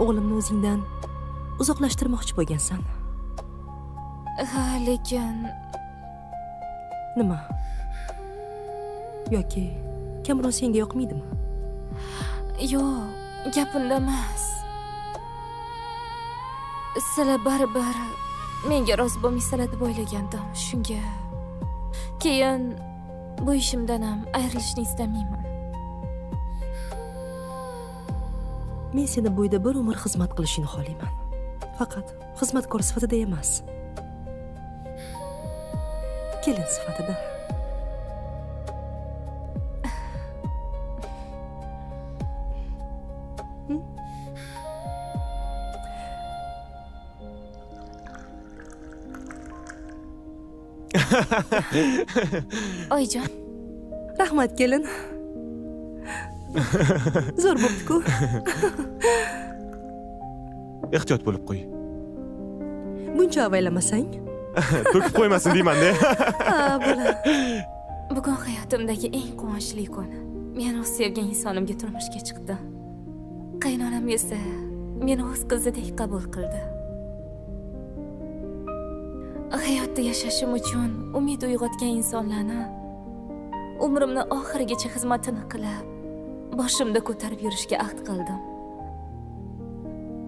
o'g'limni o'zingdan uzoqlashtirmoqchi bo'lgansan. Ha, lekin Nima? Yoki Kamron senga yoqmaydimi? yo'q, gap unda emas. Sizlar baribir menga rozi bo'lmaysilar deb o'ylagandim. Shunga keyin bu ishimdan ham ayrilishni istamayman. Men seni bu uyda bir umr xizmat qilishingni xohlayman. Faqat xizmatkor sifatida emas. Kelin sifatida. Oyijon, Rahmat kelin. Zo'r bo'pti-ku. Ehtiyot bo'lib qo'y. Buncha avaylamasang. To'kib qo'ymasin deyman-da. Ha, bo'la. bugun hayotimdagi eng quvonchli kun. Men o'z sevgan insonimga turmushga chiqdim. Qaynonam esa meni o'z qizidek qabul qildi. Hayotda yashashim uchun umid uyg'otgan insonlarni umrimni oxirigacha xizmatini qilib, boshimda ko'tarib yurishga ahd qildim.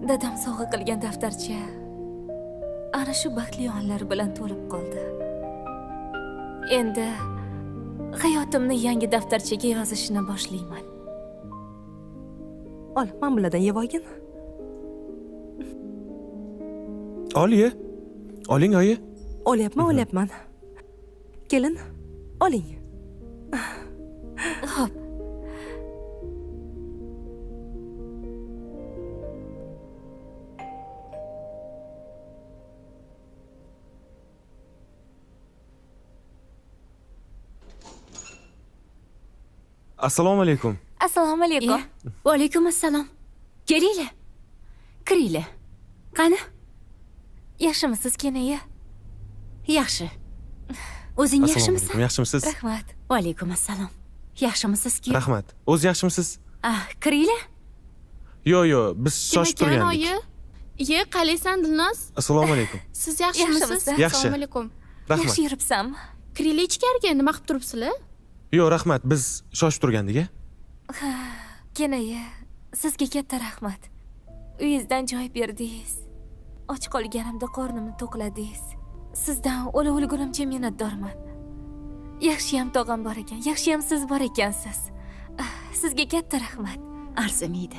Dadam sovg'a qilgan daftarcha ana shu baxtli onlar bilan to'lib qoldi. Endi hayotimni yangi daftarchaga yozishni boshlayman. Ol, men bilan yeb olgin. Ol-ye. Oling, oyi. Olyapman. Kelin, oling. Xo'p. Assalomu alaykum. Assalomu alaykum. Va alaykum assalom. Kelinglar. Kiringlar. Qani? Yaxshimisiz, kenaya? Yaxshi. O'zing Assalomu yaxshimisan? alaykum. Yaxshimisiz? Rahmat. Va alaykum assalom. Yaxshimisiz-ki? Rahmat. O'z yaxshimisiz? Kiringlar. Yo, biz shoshib turgandik. Ye, qalaysan Dilnoz? Assalomu alaykum. Siz yaxshimisiz? Yaxshimisiz? Yaxshi. Assalomu alaykum. Rahmat. Yaxshi yuribsanmi? Kiringlar ichkariga, nima qilib turibsizlar? Yo, rahmat. Biz shoshib turgandik-a. Kenaya, sizga katta rahmat. Uyingizdan joy berdingiz. Och qolganimda qornimni to'qladingiz. Sizdan o'la o'lgunimcha minnatdorman. Yaxshiyam tog'am bor ekan, yaxshiyam siz bor ekansiz. Sizga katta rahmat. Arzimaydi.